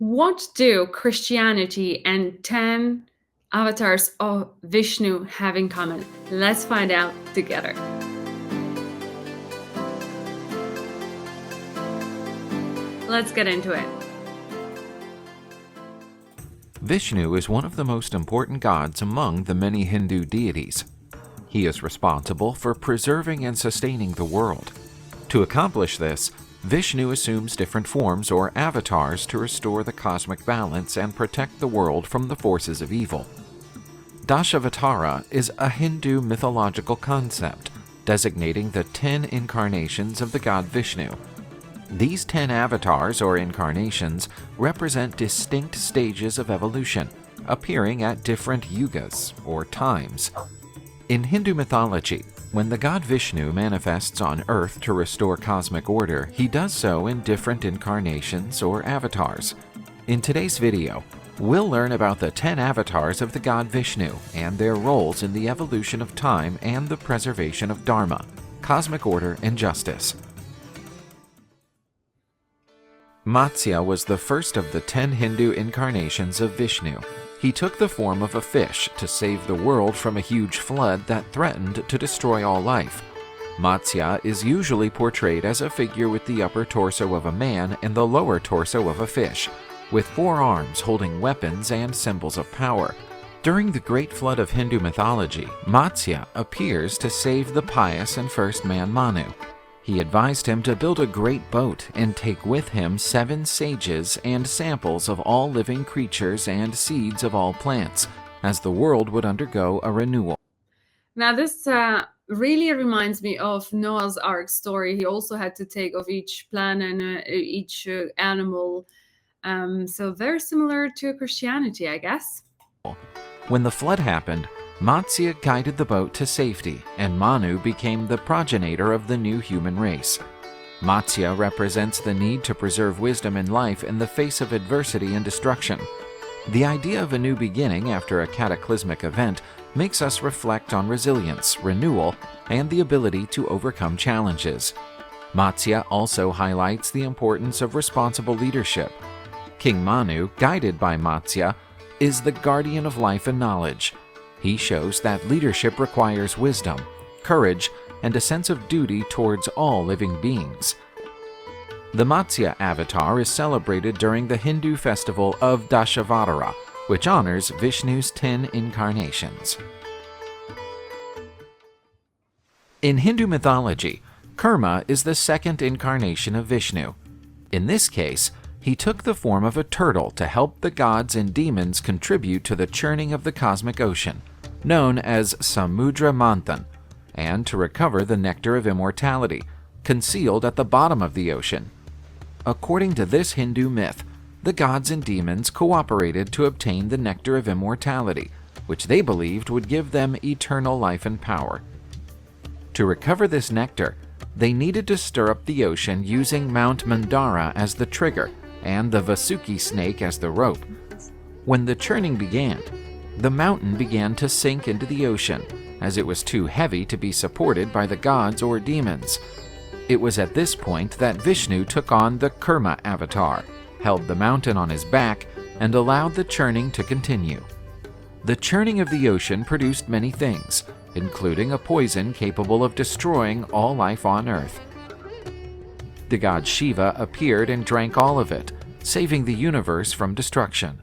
What do Christianity and 10 avatars of Vishnu have in common? Let's find out together. Let's get into it. Vishnu is one of the most important gods among the many Hindu deities. He is responsible for preserving and sustaining the world. To accomplish this, Vishnu assumes different forms or avatars to restore the cosmic balance and protect the world from the forces of evil. Dashavatara is a Hindu mythological concept designating the 10 incarnations of the god Vishnu. These 10 avatars or incarnations represent distinct stages of evolution, appearing at different yugas or times. In Hindu mythology, when the god Vishnu manifests on earth to restore cosmic order, he does so in different incarnations or avatars. In today's video, we'll learn about the 10 avatars of the god Vishnu and their roles in the evolution of time and the preservation of Dharma, cosmic order and justice. Matsa was the first of the 10 Hindu incarnations of Vishnu. He took the form of a fish to save the world from a huge flood that threatened to destroy all life. Matsa is usually portrayed as a figure with the upper torso of a man and the lower torso of a fish, with 4 arms holding weapons and symbols of power. During the great flood of Hindu mythology, Matsa appears to save the pious and first man Manu. He advised him to build a great boat and take with him 7 sages and samples of all living creatures and seeds of all plants, as the world would undergo a renewal. Now, this really reminds me of Noah's Ark story. He also had to take of each plant and each animal. So very similar to Christianity, I guess. When the flood happened, Matsa guided the boat to safety, and Manu became the progenitor of the new human race. Matsa represents the need to preserve wisdom in life in the face of adversity and destruction. The idea of a new beginning after a cataclysmic event makes us reflect on resilience, renewal, and the ability to overcome challenges. Matsa also highlights the importance of responsible leadership. King Manu, guided by Matsa, is the guardian of life and knowledge. He shows that leadership requires wisdom, courage, and a sense of duty towards all living beings. The Matsa avatar is celebrated during the Hindu festival of Dashavatara, which honors Vishnu's 10 incarnations. In Hindu mythology, Kerma is the second incarnation of Vishnu. In this case, he took the form of a turtle to help the gods and demons contribute to the churning of the cosmic ocean, known as Samudra Manthan, and to recover the nectar of immortality, concealed at the bottom of the ocean. According to this Hindu myth, the gods and demons cooperated to obtain the nectar of immortality, which they believed would give them eternal life and power. To recover this nectar, they needed to stir up the ocean using Mount Mandara as the trigger and the Vasuki snake as the rope. When the churning began, the mountain began to sink into the ocean, as it was too heavy to be supported by the gods or demons. It was at this point that Vishnu took on the Kerma avatar, held the mountain on his back, and allowed the churning to continue. The churning of the ocean produced many things, including a poison capable of destroying all life on earth. The god Shiva appeared and drank all of it, saving the universe from destruction.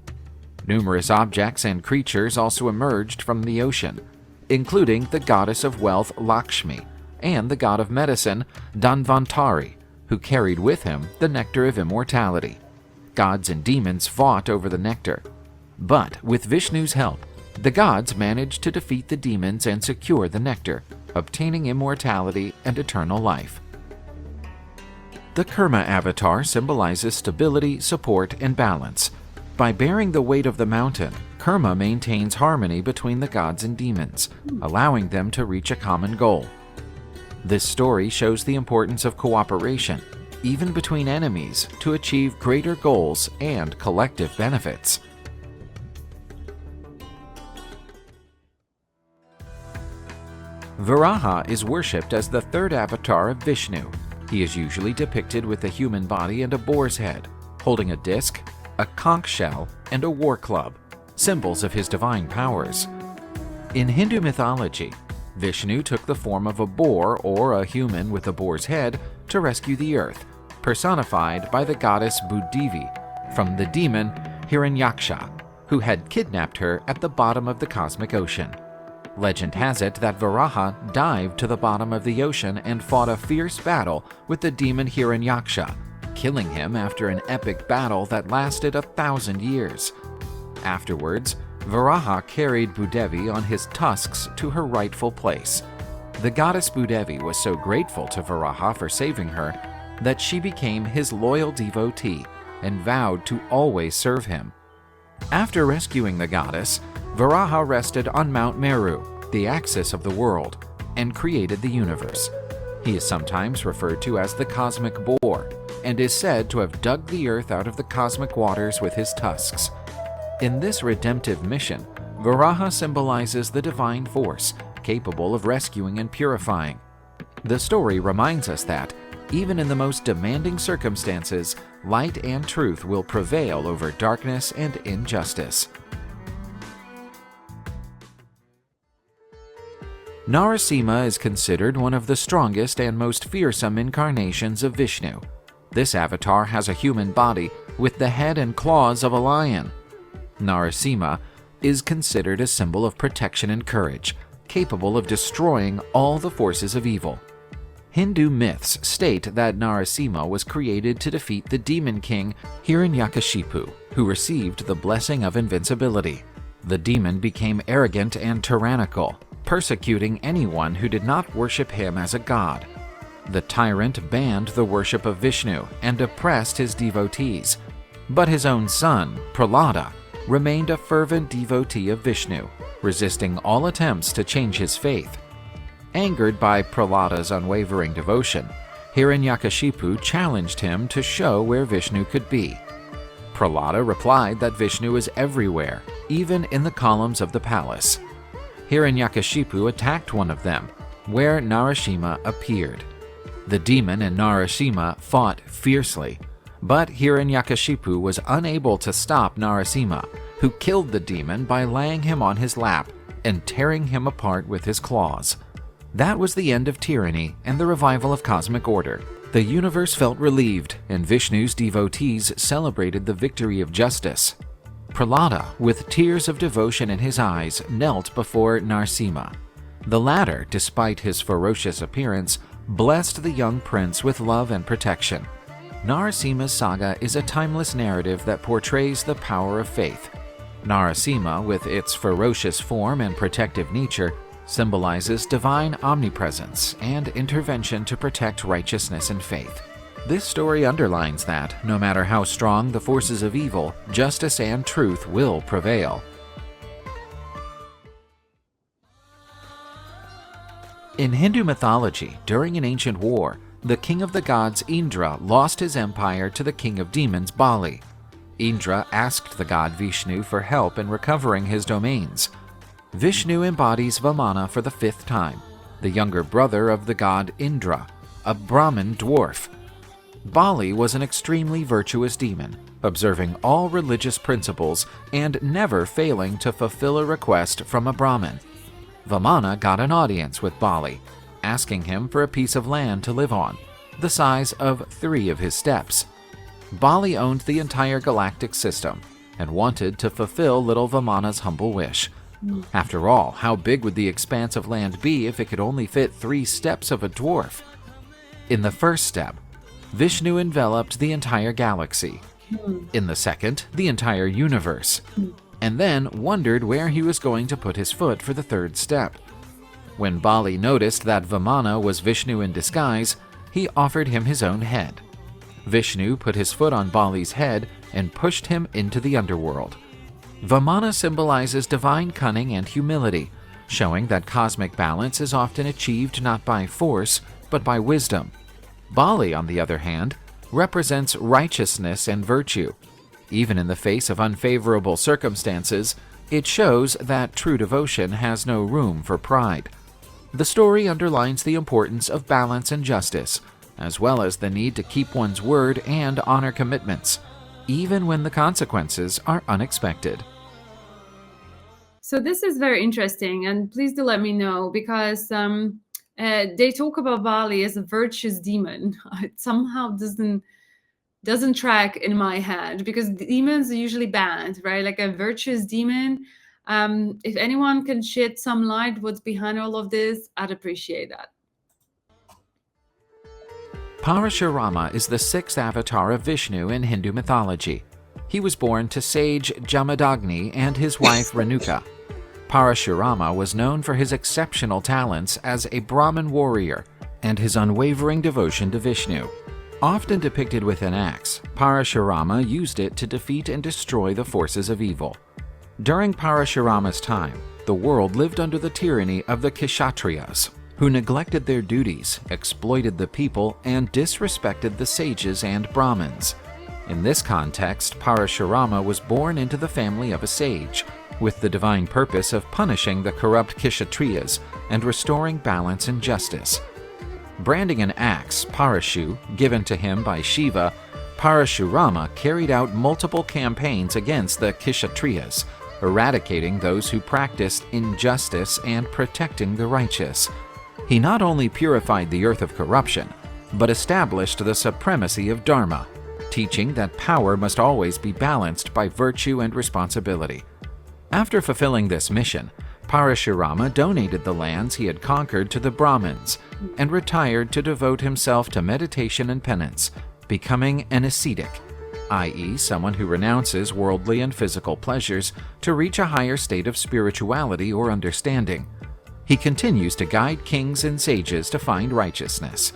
Numerous objects and creatures also emerged from the ocean, including the goddess of wealth Lakshmi and the god of medicine Dhanvantari, who carried with him the nectar of immortality. Gods and demons fought over the nectar, but with Vishnu's help, the gods managed to defeat the demons and secure the nectar, obtaining immortality and eternal life. The Kerma avatar symbolizes stability, support, and balance. By bearing the weight of the mountain, Kerma maintains harmony between the gods and demons, allowing them to reach a common goal. This story shows the importance of cooperation, even between enemies, to achieve greater goals and collective benefits. Varaha is worshipped as the third avatar of Vishnu. He is usually depicted with a human body and a boar's head, holding a disc, a conch shell, and a war club, symbols of his divine powers. In Hindu mythology, Vishnu took the form of a boar or a human with a boar's head to rescue the earth, personified by the goddess Bhudevi from the demon Hiranyaksha, who had kidnapped her at the bottom of the cosmic ocean. Legend has it that Varaha dived to the bottom of the ocean and fought a fierce battle with the demon Hiranyaksha, killing him after an epic battle that lasted 1,000 years. Afterwards, Varaha carried Bhudevi on his tusks to her rightful place. The goddess Bhudevi was so grateful to Varaha for saving her that she became his loyal devotee and vowed to always serve him. After rescuing the goddess, Varaha rested on Mount Meru, the axis of the world, and created the universe. He is sometimes referred to as the cosmic boar, and is said to have dug the earth out of the cosmic waters with his tusks. In this redemptive mission, Varaha symbolizes the divine force, capable of rescuing and purifying. The story reminds us that, even in the most demanding circumstances, light and truth will prevail over darkness and injustice. Narasima is considered one of the strongest and most fearsome incarnations of Vishnu. This avatar has a human body with the head and claws of a lion. Narasima is considered a symbol of protection and courage, capable of destroying all the forces of evil. Hindu myths state that Narasima was created to defeat the demon king Hiranyakashipu, who received the blessing of invincibility. The demon became arrogant and tyrannical, persecuting anyone who did not worship him as a god. The tyrant banned the worship of Vishnu and oppressed his devotees, but his own son, Prahlada, remained a fervent devotee of Vishnu, resisting all attempts to change his faith. Angered by Prahlada's unwavering devotion, Hiranyakashipu challenged him to show where Vishnu could be. Prahlada replied that Vishnu is everywhere, even in the columns of the palace. Hiranyakashipu attacked one of them, where Narasima appeared. The demon and Narasima fought fiercely, but Hiranyakashipu was unable to stop Narasima, who killed the demon by laying him on his lap and tearing him apart with his claws. That was the end of tyranny and the revival of cosmic order. The universe felt relieved, and Vishnu's devotees celebrated the victory of justice. Prahlada, with tears of devotion in his eyes, knelt before Narasima. The latter, despite his ferocious appearance, blessed the young prince with love and protection. Narasima's saga is a timeless narrative that portrays the power of faith. Narasima, with its ferocious form and protective nature, symbolizes divine omnipresence and intervention to protect righteousness and faith. This story underlines that, no matter how strong the forces of evil, justice and truth will prevail. In Hindu mythology, during an ancient war, the king of the gods Indra lost his empire to the king of demons Bali. Indra asked the god Vishnu for help in recovering his domains. Vishnu embodies Vamana for the 5th time, the younger brother of the god Indra, a Brahmin dwarf. Bali was an extremely virtuous demon, observing all religious principles and never failing to fulfill a request from a Brahmin. Vamana got an audience with Bali, asking him for a piece of land to live on, the size of 3 of his steps. Bali owned the entire galactic system and wanted to fulfill little Vamana's humble wish. After all, how big would the expanse of land be if it could only fit 3 steps of a dwarf? In the first step, Vishnu enveloped the entire galaxy. In the second, the entire universe. And then wondered where he was going to put his foot for the 3rd step. When Bali noticed that Vamana was Vishnu in disguise, he offered him his own head. Vishnu put his foot on Bali's head and pushed him into the underworld. Vamana symbolizes divine cunning and humility, showing that cosmic balance is often achieved not by force, but by wisdom. Bali, on the other hand, represents righteousness and virtue. Even in the face of unfavorable circumstances, it shows that true devotion has no room for pride. The story underlines the importance of balance and justice, as well as the need to keep one's word and honor commitments. even when the consequences are unexpected. So this is very interesting, and please do let me know, because they talk about Bali as a virtuous demon. It somehow doesn't track in my head, because demons are usually bad, right? Like a virtuous demon. If anyone can shed some light what's behind all of this, I'd appreciate that. Parasurama is the sixth avatar of Vishnu in Hindu mythology. He was born to sage Jamadagni and his wife Renuka. Parasurama was known for his exceptional talents as a Brahmin warrior and his unwavering devotion to Vishnu. Often depicted with an axe, Parasurama used it to defeat and destroy the forces of evil. During Parasurama's time, the world lived under the tyranny of the Kshatriyas, who neglected their duties, exploited the people, and disrespected the sages and Brahmins. In this context, Parasurama was born into the family of a sage, with the divine purpose of punishing the corrupt Kshatriyas and restoring balance and justice. Branding an axe, Parashu, given to him by Shiva, Parasurama carried out multiple campaigns against the Kshatriyas, eradicating those who practiced injustice and protecting the righteous. He not only purified the earth of corruption, but established the supremacy of Dharma, teaching that power must always be balanced by virtue and responsibility. After fulfilling this mission, Parasurama donated the lands he had conquered to the Brahmins and retired to devote himself to meditation and penance, becoming an ascetic, i.e., someone who renounces worldly and physical pleasures to reach a higher state of spirituality or understanding. He continues to guide kings and sages to find righteousness.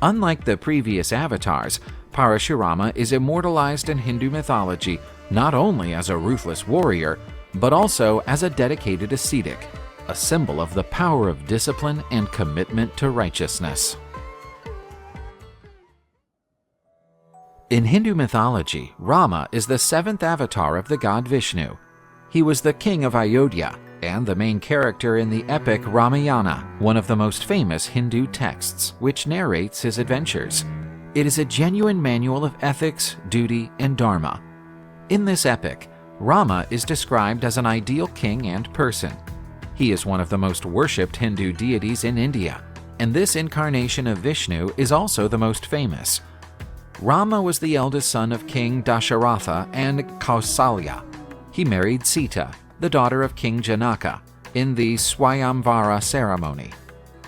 Unlike the previous avatars, Parasurama is immortalized in Hindu mythology not only as a ruthless warrior, but also as a dedicated ascetic, a symbol of the power of discipline and commitment to righteousness. In Hindu mythology, Rama is the seventh avatar of the god Vishnu. He was the king of Ayodhya and the main character in the epic Ramayana, one of the most famous Hindu texts, which narrates his adventures. It is a genuine manual of ethics, duty, and dharma. In this epic, Rama is described as an ideal king and person. He is one of the most worshipped Hindu deities in India, and this incarnation of Vishnu is also the most famous. Rama was the eldest son of King Dasharatha and Kausalya. He married Sita, the daughter of King Janaka, in the Swayamvara ceremony.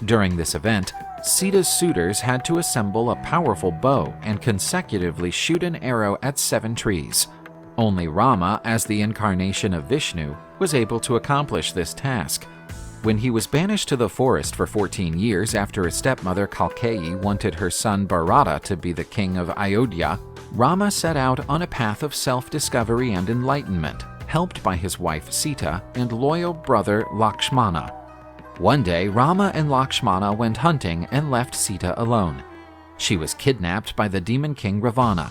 During this event, Sita's suitors had to assemble a powerful bow and consecutively shoot an arrow at 7 trees. Only Rama, as the incarnation of Vishnu, was able to accomplish this task. When he was banished to the forest for 14 years after his stepmother Kalkeyi wanted her son Bharata to be the king of Ayodhya, Rama set out on a path of self-discovery and enlightenment, helped by his wife Sita and loyal brother Lakshmana. One day, Rama and Lakshmana went hunting and left Sita alone. She was kidnapped by the demon king Ravana.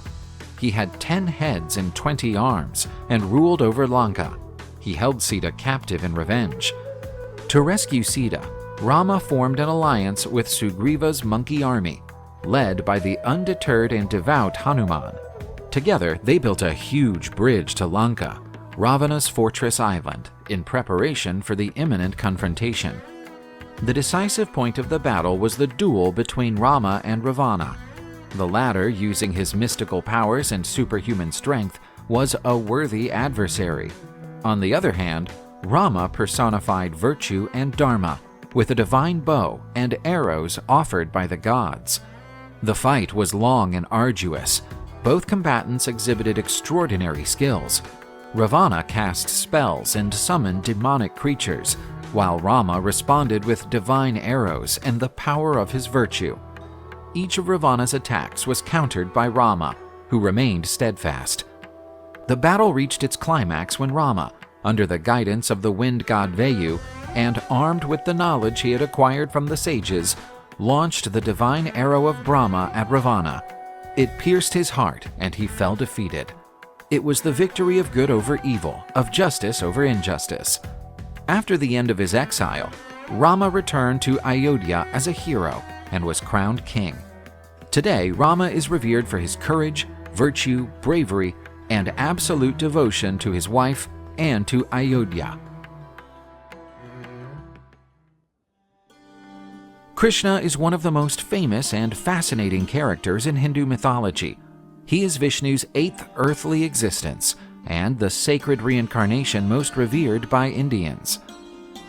He had 10 heads and 20 arms and ruled over Lanka. He held Sita captive in revenge. To rescue Sita, Rama formed an alliance with Sugriva's monkey army, led by the undeterred and devout Hanuman. Together, they built a huge bridge to Lanka, Ravana's fortress island, in preparation for the imminent confrontation. The decisive point of the battle was the duel between Rama and Ravana. The latter, using his mystical powers and superhuman strength, was a worthy adversary. On the other hand, Rama personified virtue and dharma, with a divine bow and arrows offered by the gods. The fight was long and arduous. Both combatants exhibited extraordinary skills. Ravana cast spells and summoned demonic creatures, while Rama responded with divine arrows and the power of his virtue. Each of Ravana's attacks was countered by Rama, who remained steadfast. The battle reached its climax when Rama, under the guidance of the wind god Vayu, and armed with the knowledge he had acquired from the sages, launched the divine arrow of Brahma at Ravana. It pierced his heart, and he fell defeated. It was the victory of good over evil, of justice over injustice. After the end of his exile, Rama returned to Ayodhya as a hero and was crowned king. Today, Rama is revered for his courage, virtue, bravery, and absolute devotion to his wife and to Ayodhya. Krishna is one of the most famous and fascinating characters in Hindu mythology. He is Vishnu's 8th earthly existence and the sacred reincarnation most revered by Indians.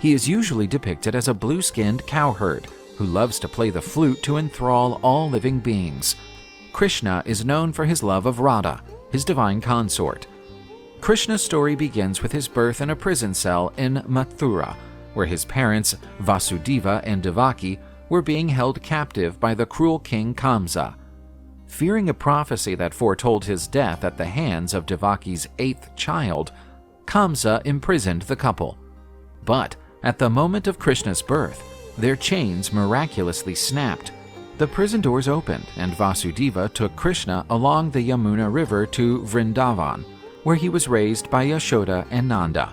He is usually depicted as a blue-skinned cowherd who loves to play the flute to enthrall all living beings. Krishna is known for his love of Radha, his divine consort. Krishna's story begins with his birth in a prison cell in Mathura, where his parents, Vasudeva and Devaki, were being held captive by the cruel king Kamsa. Fearing a prophecy that foretold his death at the hands of Devaki's 8th child, Kamsa imprisoned the couple. But at the moment of Krishna's birth, their chains miraculously snapped. The prison doors opened, and Vasudeva took Krishna along the Yamuna River to Vrindavan, where he was raised by Yashoda and Nanda.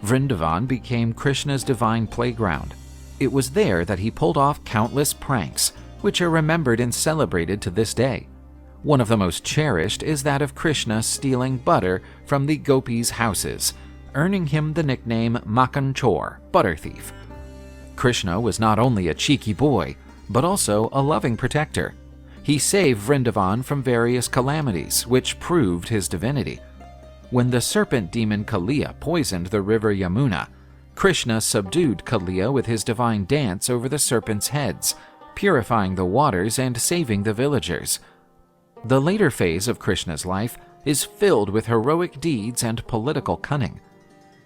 Vrindavan became Krishna's divine playground. It was there that he pulled off countless pranks, which are remembered and celebrated to this day. One of the most cherished is that of Krishna stealing butter from the gopis' houses, earning him the nickname Makhan Chor, butter thief. Krishna was not only a cheeky boy, but also a loving protector. He saved Vrindavan from various calamities, which proved his divinity. When the serpent demon Kaliya poisoned the river Yamuna, Krishna subdued Kaliya with his divine dance over the serpents' heads, purifying the waters and saving the villagers. The later phase of Krishna's life is filled with heroic deeds and political cunning.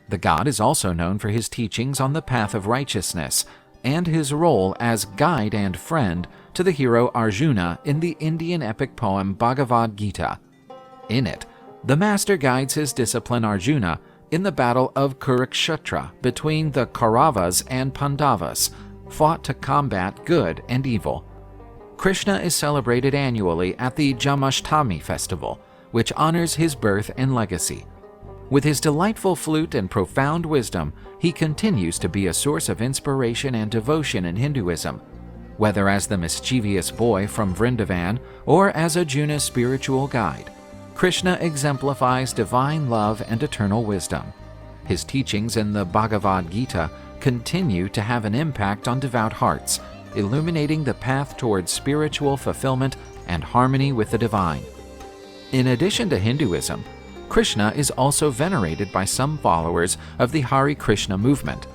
The god is also known for his teachings on the path of righteousness and his role as guide and friend to the hero Arjuna in the Indian epic poem Bhagavad Gita. In it, the master guides his disciple Arjuna in the battle of Kurukshetra between the Kauravas and Pandavas, fought to combat good and evil. Krishna is celebrated annually at the Jamashtami festival, which honors his birth and legacy. With his delightful flute and profound wisdom, he continues to be a source of inspiration and devotion in Hinduism. Whether as the mischievous boy from Vrindavan or as Arjuna's spiritual guide, Krishna exemplifies divine love and eternal wisdom. His teachings in the Bhagavad Gita continue to have an impact on devout hearts, illuminating the path towards spiritual fulfillment and harmony with the divine. In addition to Hinduism, Krishna is also venerated by some followers of the Hare Krishna movement.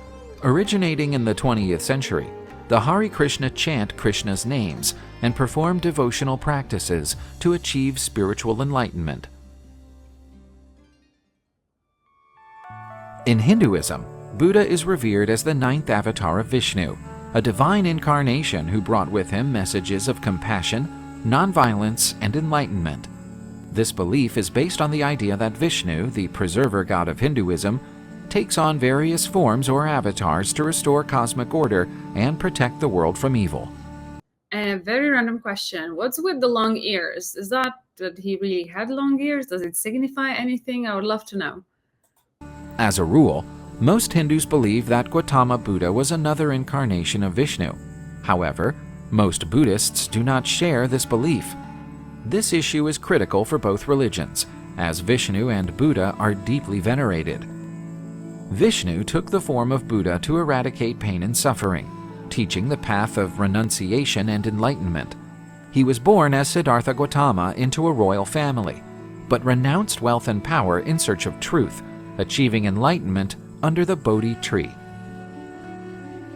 Originating in the 20th century, the Hare Krishna chant Krishna's names and perform devotional practices to achieve spiritual enlightenment. In Hinduism, Buddha is revered as the 9th avatar of Vishnu, a divine incarnation who brought with him messages of compassion, nonviolence, and enlightenment. This belief is based on the idea that Vishnu, the preserver god of Hinduism, takes on various forms or avatars to restore cosmic order and protect the world from evil. A very random question. What's with the long ears? Is that he really had long ears? Does it signify anything? I would love to know. As a rule, most Hindus believe that Gautama Buddha was another incarnation of Vishnu. However, most Buddhists do not share this belief. This issue is critical for both religions, as Vishnu and Buddha are deeply venerated. Vishnu took the form of Buddha to eradicate pain and suffering, teaching the path of renunciation and enlightenment. He was born as Siddhartha Gautama into a royal family, but renounced wealth and power in search of truth, achieving enlightenment under the Bodhi tree.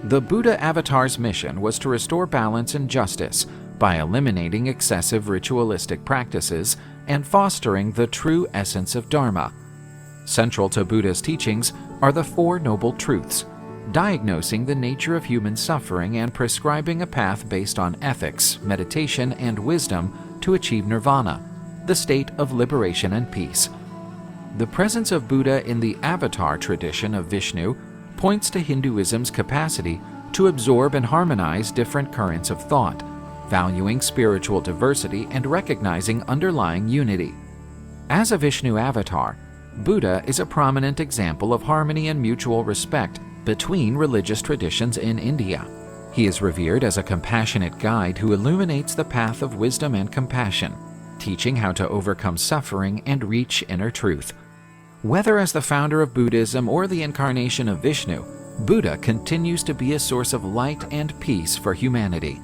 The Buddha avatar's mission was to restore balance and justice by eliminating excessive ritualistic practices and fostering the true essence of Dharma. Central to Buddha's teachings are the Four Noble Truths, diagnosing the nature of human suffering and prescribing a path based on ethics, meditation, and wisdom to achieve nirvana, the state of liberation and peace. The presence of Buddha in the avatar tradition of Vishnu points to Hinduism's capacity to absorb and harmonize different currents of thought, valuing spiritual diversity and recognizing underlying unity. As a Vishnu avatar, Buddha is a prominent example of harmony and mutual respect between religious traditions in India. He is revered as a compassionate guide who illuminates the path of wisdom and compassion. teaching how to overcome suffering and reach inner truth. Whether as the founder of Buddhism or the incarnation of Vishnu, Buddha continues to be a source of light and peace for humanity.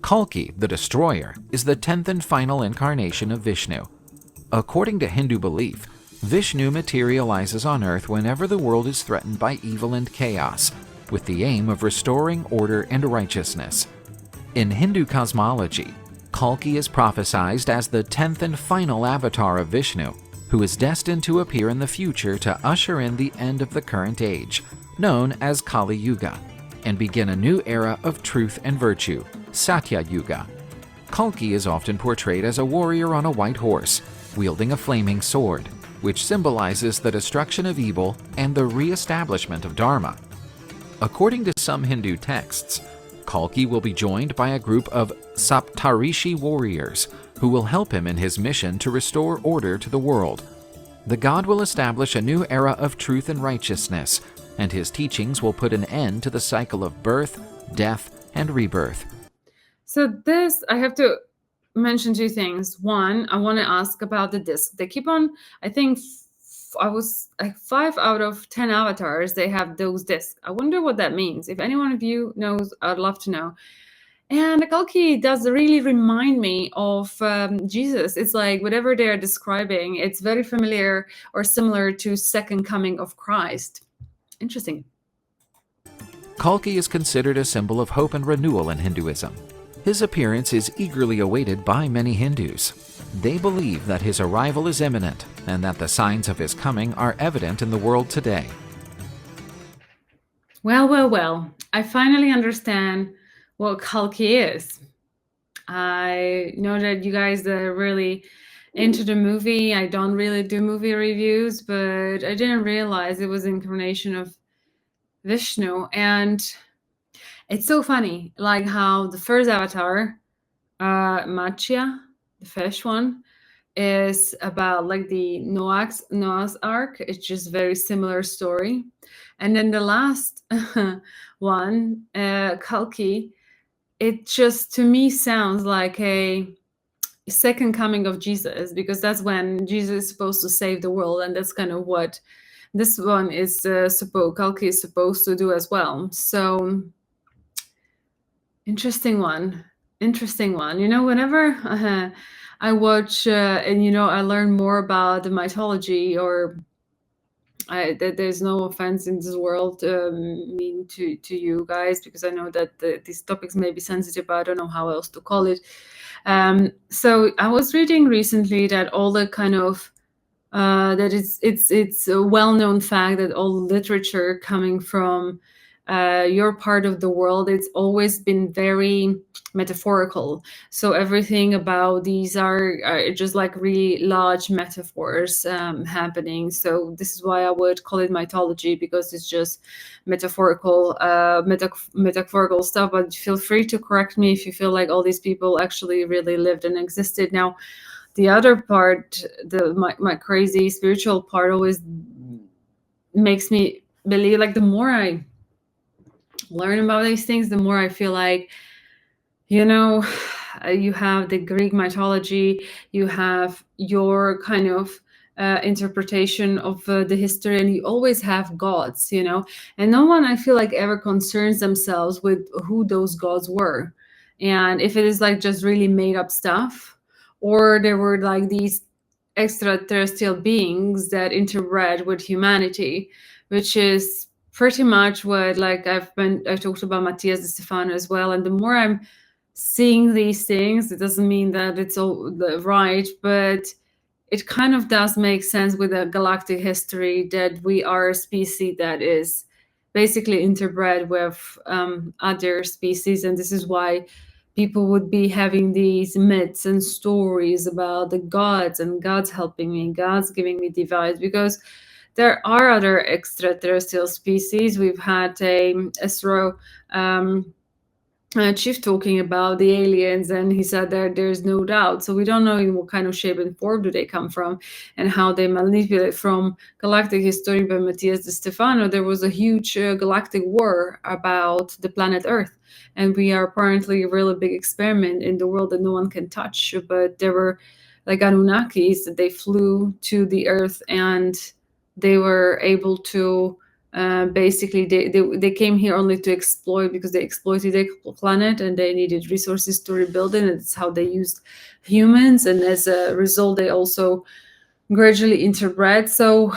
Kalki, the Destroyer, is the 10th and final incarnation of Vishnu. According to Hindu belief, Vishnu materializes on earth whenever the world is threatened by evil and chaos, with the aim of restoring order and righteousness. In Hindu cosmology, Kalki is prophesied as the 10th and final avatar of Vishnu, who is destined to appear in the future to usher in the end of the current age, known as Kali Yuga, and begin a new era of truth and virtue, Satya Yuga. Kalki is often portrayed as a warrior on a white horse, wielding a flaming sword, which symbolizes the destruction of evil and the re-establishment of Dharma. According to some Hindu texts, Kalki will be joined by a group of Saptarishi warriors who will help him in his mission to restore order to the world. The god will establish a new era of truth and righteousness, and his teachings will put an end to the cycle of birth, death, and rebirth. So this, I have to mention two things. One, I want to ask about the disc. They keep on, I think I was like 5 out of 10 avatars, they have those discs. I wonder what that means. If anyone of you knows, I'd love to know. And Kalki does really remind me of Jesus. It's like whatever they're describing, it's very familiar or similar to second coming of Christ. Interesting. Kalki is considered a symbol of hope and renewal in Hinduism. His appearance is eagerly awaited by many Hindus. They believe that his arrival is imminent and that the signs of his coming are evident in the world today. Well. I finally understand what Kalki is. I know that you guys are really into the movie. I don't really do movie reviews, but I didn't realize it was incarnation of Vishnu. And it's so funny, like how the first avatar, Matsa, the fish one, is about like the Noah's Ark. It's just very similar story. And then the last one, Kalki, it just to me sounds like a second coming of Jesus, because that's when Jesus is supposed to save the world, and that's kind of what this one is Kalki is supposed to do as well. So interesting one. Whenever I watch and I learn more about the mythology, or there's no offense in this world mean to you guys, because I know that these topics may be sensitive, but I don't know how else to call it. So I was reading recently that all the kind of that it's a well-known fact that all literature coming from your part of the world, it's always been very metaphorical. So everything about these are just like really large metaphors happening. So this is why I would call it mythology, because it's just metaphorical metaphorical stuff. But feel free to correct me if you feel like all these people actually really lived and existed. Now, the other part, my crazy spiritual part, always makes me believe, like, the more I learn about these things, the more I feel like, you have the Greek mythology, you have your kind of interpretation of the history, and you always have gods, and no one, I feel like, ever concerns themselves with who those gods were, and if it is like just really made up stuff, or there were like these extraterrestrial beings that interbred with humanity, which is pretty much what, like, I talked about Matthias de Stefano as well. And the more I'm seeing these things, it doesn't mean that it's all right, but it kind of does make sense with a galactic history that we are a species that is basically interbred with other species. And this is why people would be having these myths and stories about the gods, and gods helping me, gods giving me device, because there are other extraterrestrial species. We've had a chief talking about the aliens, and he said that there's no doubt. So we don't know in what kind of shape and form do they come from, and how they manipulate. From Galactic History by Matthias de Stefano, there was a huge galactic war about the planet Earth, and we are apparently a really big experiment in the world that no one can touch. But there were like Anunnakis that they flew to the Earth, and they were able to basically they came here only to exploit, because they exploited the planet and they needed resources to rebuild it, and it's how they used humans, and as a result they also gradually interbred. So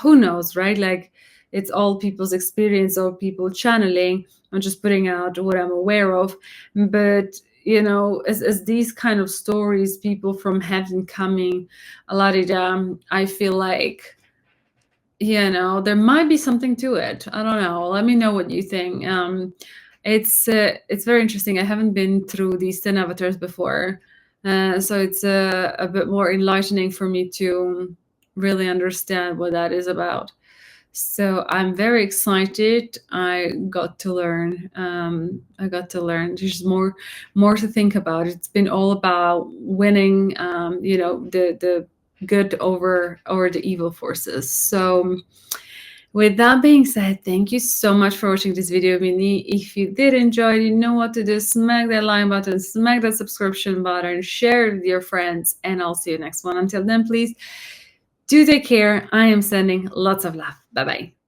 who knows, right? Like, it's all people's experience or people channeling. I'm just putting out what I'm aware of. But as these kind of stories, people from heaven coming, a lot of them, I feel like there might be something to it. I don't know. Let me know what you think. It's very interesting. I haven't been through these 10 avatars before, so it's a bit more enlightening for me to really understand what that is about. So I'm very excited. I got to learn. There's more to think about. It's been all about winning. The good over the evil forces. So with that being said, thank you so much for watching this video, Mini. If you did enjoy, you know what to do. Smack that like button, smack that subscription button, share it with your friends, and I'll see you next one. Until then, please do take care. I am sending lots of love. Bye-bye.